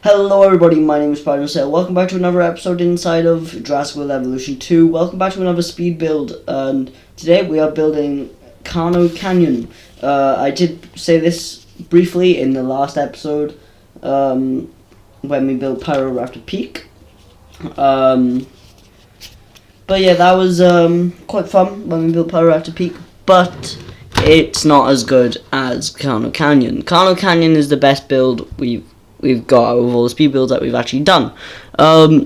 Hello everybody, my name is Spider. Welcome back to another episode inside of Jurassic World Evolution 2. Welcome back to another speed build, and today we are building Carno Canyon. I did say this briefly in the last episode, when we built Pyroraptor Peak. But yeah, that was quite fun when we built Pyroraptor Peak, but it's not as good as Carno Canyon. Carno Canyon is the best build we've got out of all the speed builds that we've actually done.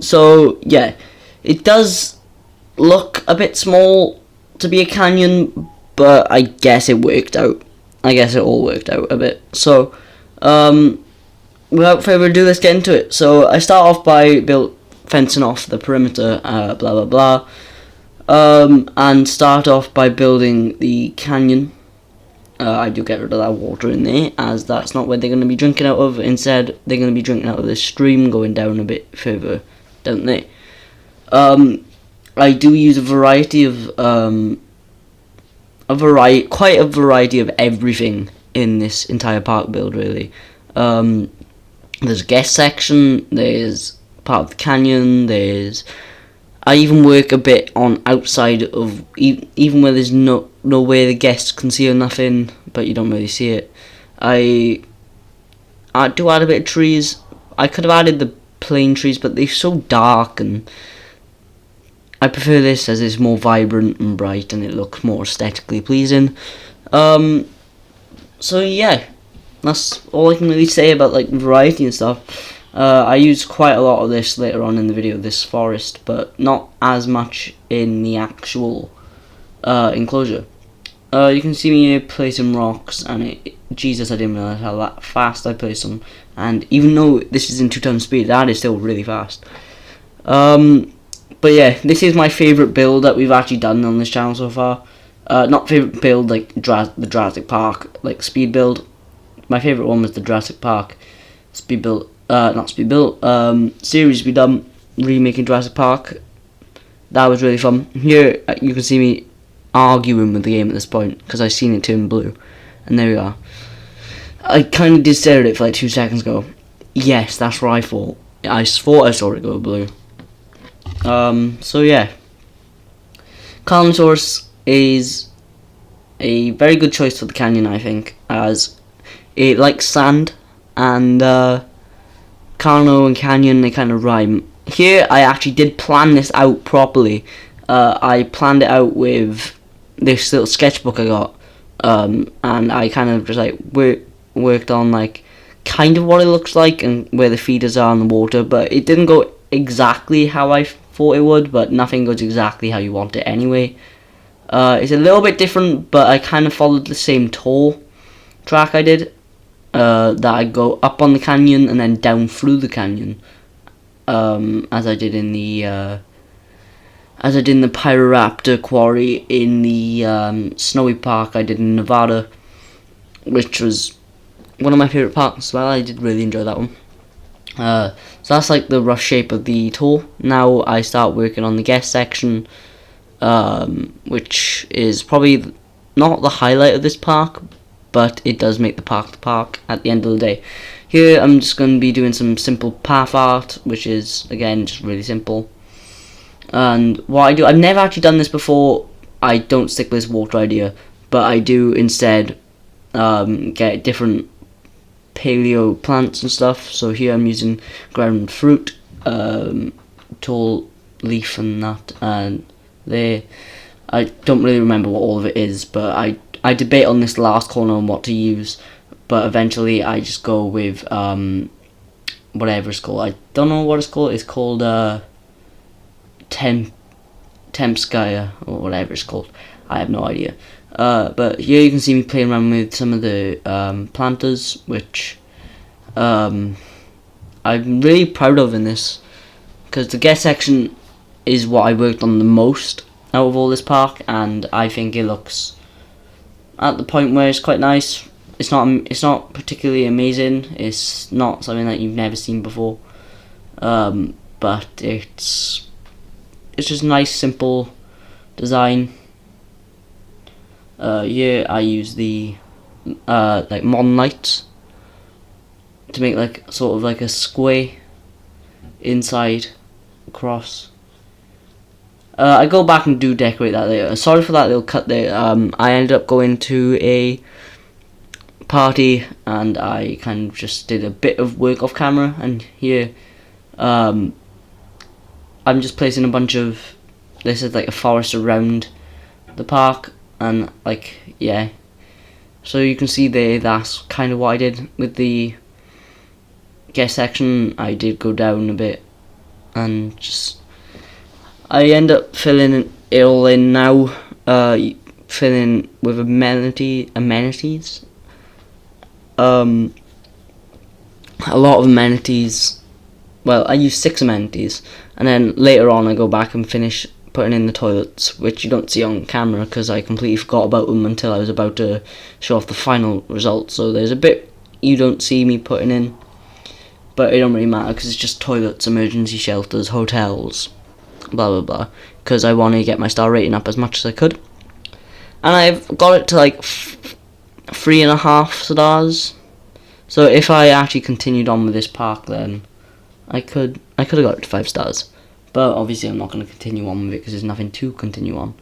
So yeah, it does look a bit small to be a canyon, but I guess it worked out. I guess it all worked out a bit. So without further ado, let's get into it. So I start off by fencing off the perimeter, blah blah blah, and start off by building the canyon. I do get rid of that water in there, as that's not where they're going to be drinking out of. Instead, they're going to be drinking out of this stream going down a bit further down there. I do use quite a variety of everything in this entire park build, really. There's a guest section, there's part of the canyon, I even work a bit on outside of, even where there's no way the guests can see or nothing, but you don't really see it. I do add a bit of trees. I could have added the plain trees, but they're so dark, and I prefer this as it's more vibrant and bright, and it looks more aesthetically pleasing. So yeah, that's all I can really say about like variety and stuff. I use quite a lot of this later on in the video, this forest, but not as much in the actual enclosure. You can see me here placing rocks, and Jesus, I didn't realize how fast I placed them. And even though this is in 2 times speed, that is still really fast. But yeah, this is my favourite build that we've actually done on this channel so far. Not favourite build like the Jurassic Park like speed build. My favourite one was the Jurassic Park speed build. Series we done remaking Jurassic Park. That was really fun. Here you can see me arguing with the game at this point because I seen it turn blue, and there we are. I kind of did stare at it for like 2 seconds ago. Yes, that's what I thought. I thought I saw it go blue. So yeah, Carnosaurus is a very good choice for the canyon, I think, as it likes sand, and Carno and canyon, they kind of rhyme. Here I actually did plan this out properly. I planned it out with this little sketchbook I got, and I kind of just like worked on like kind of what it looks like and where the feeders are in the water, but it didn't go exactly how I thought it would, but nothing goes exactly how you want it anyway. It's a little bit different, but I kind of followed the same tour track I did. That I go up on the canyon and then down through the canyon, as I did in the Pyroraptor quarry in the snowy park I did in Nevada, which was one of my favourite parks as well. I did really enjoy that one. So that's like the rough shape of the tour. Now I start working on the guest section, which is probably not the highlight of this park, but it does make the park at the end of the day. Here I'm just going to be doing some simple path art, which is again just really simple. And what I do, I've never actually done this before. I don't stick with this water idea, but I do instead get different paleo plants and stuff. So here I'm using ground fruit, tall leaf and that, and there. I don't really remember what all of it is, but I debate on this last corner on what to use, but eventually I just go with whatever it's called. I don't know what it's called. It's called Tempskaya or whatever it's called. I have no idea. But here you can see me playing around with some of the planters, which I'm really proud of in this, because the guest section is what I worked on the most out of all this park, and I think it looks at the point where it's quite nice. It's not particularly amazing. It's not something that you've never seen before, but it's just nice, simple design. Here I use the like modern lights to make like sort of like a square inside across. I go back and do decorate that later. Sorry for that little cut there. I ended up going to a party and I kind of just did a bit of work off camera, and here I'm just placing a bunch of, this is like a forest around the park, and like, yeah, so you can see there, that's kind of what I did with the guest section. I did go down a bit and just, I end up filling it all in now, filling with amenities. A lot of amenities. Well, I use 6 amenities, and then later on I go back and finish putting in the toilets, which you don't see on camera because I completely forgot about them until I was about to show off the final result. So there's a bit you don't see me putting in, but it don't really matter because it's just toilets, emergency shelters, hotels, blah blah blah, because I want to get my star rating up as much as I could, and I've got it to like 3.5 stars. So if I actually continued on with this park, then I could have got it to 5 stars, but obviously I'm not going to continue on with it because there's nothing to continue on.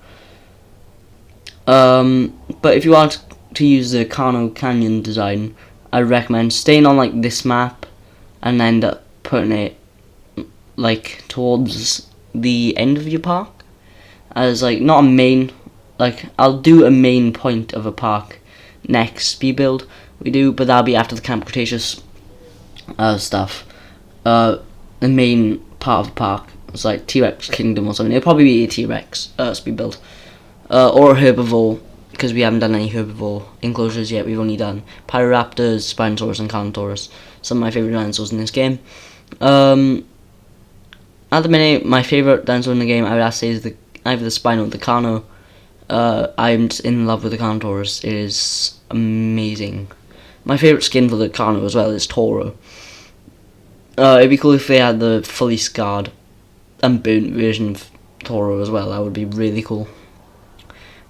But if you want to use the Carno Canyon design, I recommend staying on like this map and end up putting it like towards the end of your park as like not a main, like I'll do a main point of a park next speed build we do, but that'll be after the Camp Cretaceous stuff. The main part of the park, it's like T-Rex Kingdom or something. It'll probably be a T-Rex speed build, or a herbivore, because we haven't done any herbivore enclosures yet. We've only done Pyroraptors, Spinosaurus and Carnotaurus, some of my favourite dinosaurs in this game. At the minute, my favourite dinosaur in the game, I would have to say, is either the Spino or the Carno. I'm just in love with the Carnotaurus. It is amazing. My favourite skin for the Carno as well is Toro. It'd be cool if they had the fully scarred and burnt version of Toro as well. That would be really cool.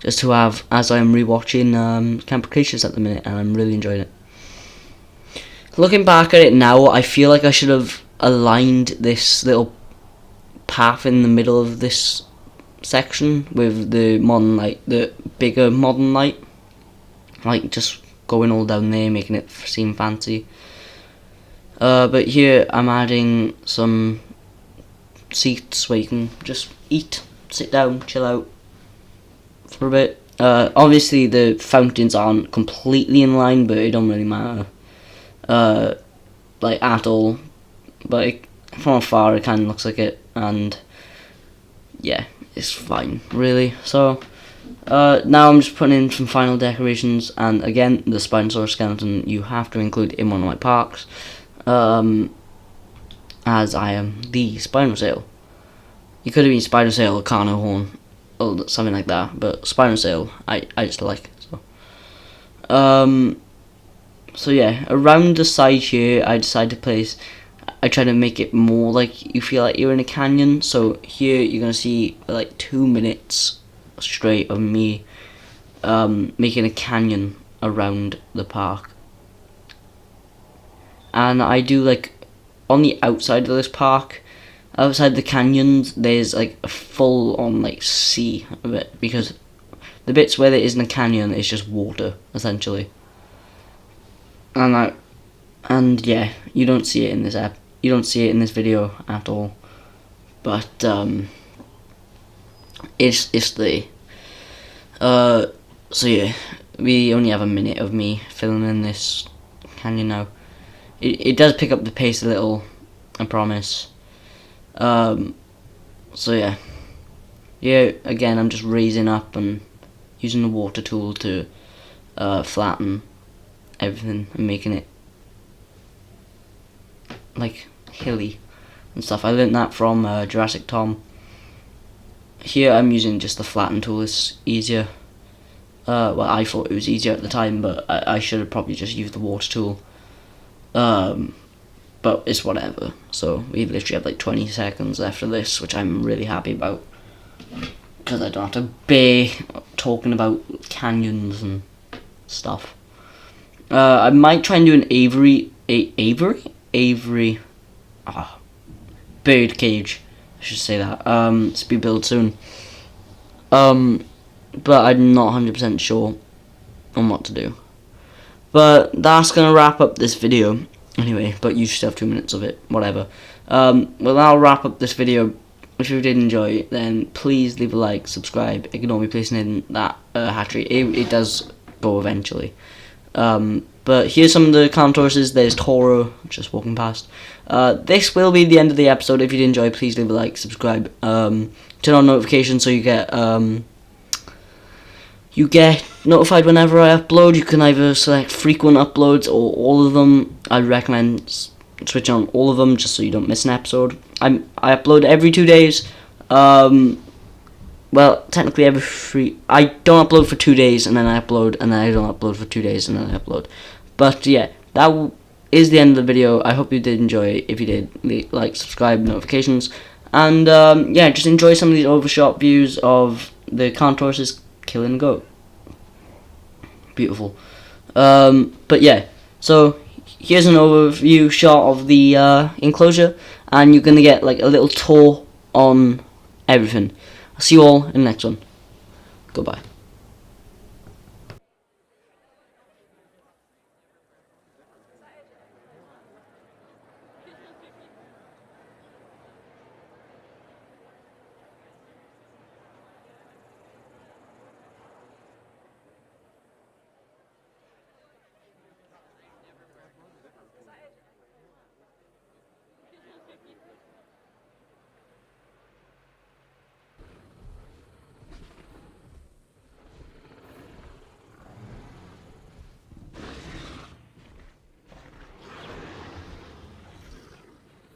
Just to have, as I'm rewatching Camp Cretaceous at the minute, and I'm really enjoying it. Looking back at it now, I feel like I should have aligned this little path in the middle of this section with the modern light, the bigger modern light, like just going all down there, making it seem fancy. But here I'm adding some seats where you can just eat, sit down, chill out for a bit. Obviously the fountains aren't completely in line, but it don't really matter like at all, but from afar it kind of looks like it, and yeah, it's fine really. So now I'm just putting in some final decorations, and again, the Spinosaurus skeleton you have to include in one of my parks, as I am the Spinosaur. You could have been Spinosaur or Carno horn or something like that, but Spinosaur I just like it. So yeah, around the side here I decided to place, I try to make it more like you feel like you're in a canyon. So here you're gonna see like 2 minutes straight of me making a canyon around the park, and I do like on the outside of this park, outside the canyons, there's like a full on like sea of it, because the bits where there isn't a canyon is just water essentially, and yeah, you don't see it in this app. You don't see it in this video at all, but it's there. So yeah, we only have a minute of me filming this canyon now. It does pick up the pace a little, I promise. So yeah, again, I'm just raising up and using the water tool to flatten everything and making it like hilly and stuff. I learned that from Jurassic Tom. Here I'm using just the flatten tool, it's easier. Well, I thought it was easier at the time, but I should have probably just used the water tool. But it's whatever. So we literally have like 20 seconds after this, which I'm really happy about, because I don't have to bear talking about canyons and stuff. I might try and do an Avery, bird cage. I should say that. To be built soon. But I'm not 100% sure on what to do. But that's gonna wrap up this video. Anyway, but you should have 2 minutes of it. Whatever. Well, I'll wrap up this video. If you did enjoy it, then please leave a like, subscribe. Ignore me placing in that hatchery. It does go eventually. But here's some of the contours. There's Toro just walking past. This will be the end of the episode. If you did enjoy, please leave a like, subscribe, turn on notifications so you get notified whenever I upload. You can either select frequent uploads or all of them. I'd recommend switching on all of them just so you don't miss an episode. I upload every 2 days. Well, technically I don't upload for 2 days and then I upload, and then I don't upload for 2 days and then I upload. But yeah, that is the end of the video. I hope you did enjoy it. If you did, like, subscribe, notifications, and yeah, just enjoy some of these overshot views of the contours killing a goat. Beautiful. But yeah, so here's an overview shot of the enclosure, and you're gonna get like a little tour on everything. I'll see you all in the next one. Goodbye.